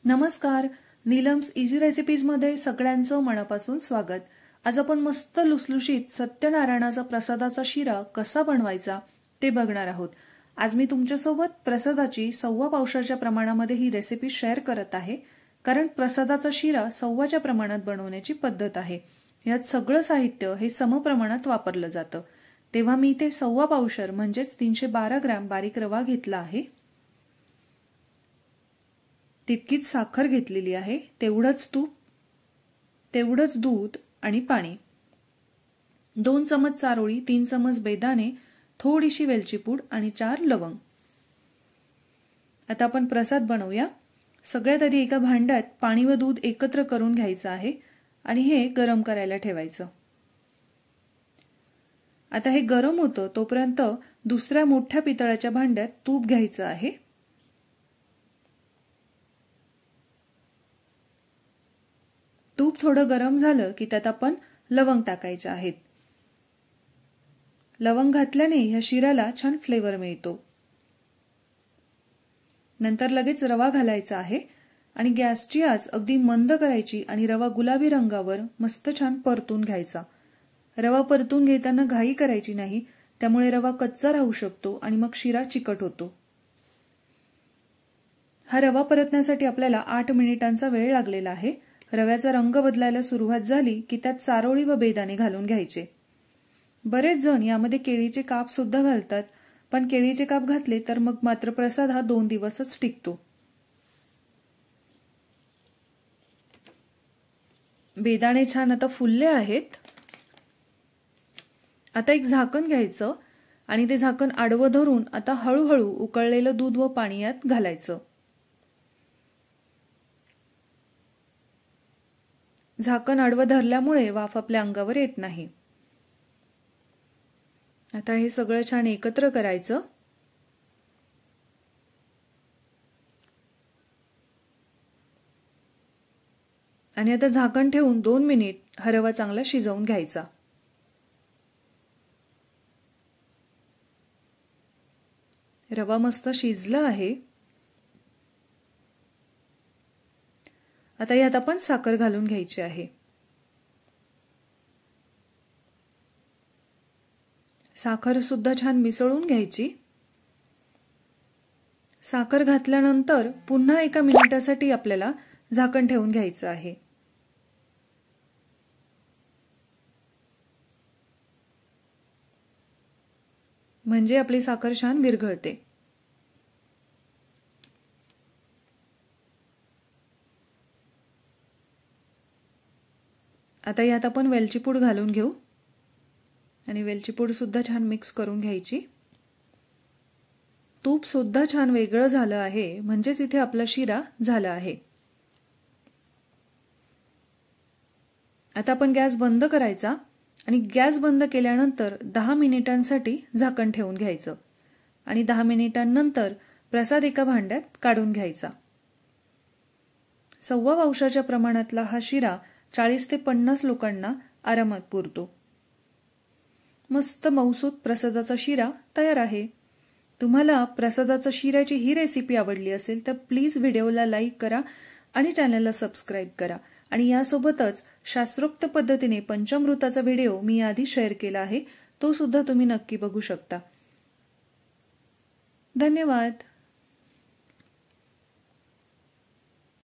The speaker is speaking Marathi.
नमस्कार, नीलम्स इझी रेसिपीज मध्ये सगळ्यांचं मनापासून स्वागत। आज आपण मस्त लुसलुशीत सत्यनारायणाचा प्रसादाचा शिरा कसा बनवायचा ते बघणार आहोत। आज मी तुमच्यासोबत प्रसादाची 1.25 पावशाच्या प्रमाणामध्ये ही रेसिपी शेअर करत आहे, कारण प्रसादाचा शिरा 1.25च्या प्रमाणात बनवण्याची पद्धत आहे। यात सगळं साहित्य हे समप्रमाणात वापरलं जातं। तेव्हा मी इथे 1.25 पावशर म्हणजेच 312 ग्रॅम बारीक रवा घेतला आहे। तितकीच साखर घेतलेली आहे, तेवढंच तूप, तेवढंच दूध आणि पाणी, 2 चमच चारोळी, 3 चमच बेदाणे, थोडीशी वेलची पूड आणि 4 लवंग। आता आपण प्रसाद बनवूया। सगळ्यात आधी एका भांड्यात पाणी व दूध एकत्र करून घ्यायचं आहे आणि हे गरम करायला ठेवायचं। आता हे गरम होतं तोपर्यंत दुसऱ्या मोठ्या पितळाच्या भांड्यात तूप घ्यायचं आहे। तूप थोडं गरम झालं की त्यात आपण लवंग टाकायचे आहेत। लवंग घातल्याने या शिऱ्याला छान फ्लेवर मिळतो। नंतर लगेच रवा घालायचा आहे आणि गॅसची आच अगदी मंद करायची आणि रवा गुलाबी रंगावर मस्त छान परतून घ्यायचा। रवा परतून घेताना घाई करायची नाही, त्यामुळे रवा कच्चा राहू शकतो आणि मग शिरा चिकट होतो। हा रवा परतण्यासाठी आपल्याला 8 मिनिटांचा वेळ लागलेला आहे। रव्याचा रंग बदलायला सुरुवात झाली की त्यात चारोळी व बेदाणे घालून घ्यायचे। बरेच जण यामध्ये केळीचे काप सुद्धा घालतात, पण केळीचे काप घातले तर मग मात्र प्रसाद हा 2 दिवसच टिकतो। बेदाणे छान आता फुलले आहेत। आता एक झाकण घ्यायचं आणि ते झाकण आडवं धरून आता हळूहळू उकळलेलं दूध व पाणी यात घालायचं। झाकण आडवं धरल्यामुळे वाफ आपल्या अंगावर येत नाही। आता हे सगळं छान एकत्र करायचं आणि आता झाकण ठेवून 2 मिनिट हा रवा चांगला शिजवून घ्यायचा। रवा मस्त शिजला आहे। आता यात आपण साखर घालून घ्यायची आहे। साखर सुद्धा छान मिसळून घ्यायची। साखर घातल्यानंतर पुन्हा 1 मिनिटासाठी आपल्याला झाकण ठेवून घ्यायचं आहे। म्हणजे आपली साखर छान विरघळते। आता यात आपण वेलची पूड घालून घेऊ आणि वेलची पूड सुद्धा छान मिक्स करून घ्यायची। तूप सुद्धा छान वेगळं झालं आहे, म्हणजेच इथे आपला शिरा झाला आहे। आता आपण गॅस बंद करायचा आणि गॅस बंद केल्यानंतर 10 मिनिटांसाठी झाकण ठेवून घ्यायचं आणि 10 मिनिटांनंतर प्रसाद एका भांड्यात काढून घ्यायचा। 1.25 पावशाच्या प्रमाणातला हा शिरा 40 ते 50 लोकांना आरामात पुरतो। मस्त मऊसूत प्रसादाचा शिरा तयार आहे। तुम्हाला प्रसादाचा शिऱ्याची ही रेसिपी आवडली असेल तर प्लीज व्हिडिओला लाईक करा आणि चॅनलला सबस्क्राईब करा आणि यासोबतच शास्त्रोक्त पद्धतीने पंचामृताचा व्हिडिओ मी आधी शेअर केला आहे, तो सुद्धा तुम्ही नक्की बघू शकता। धन्यवाद।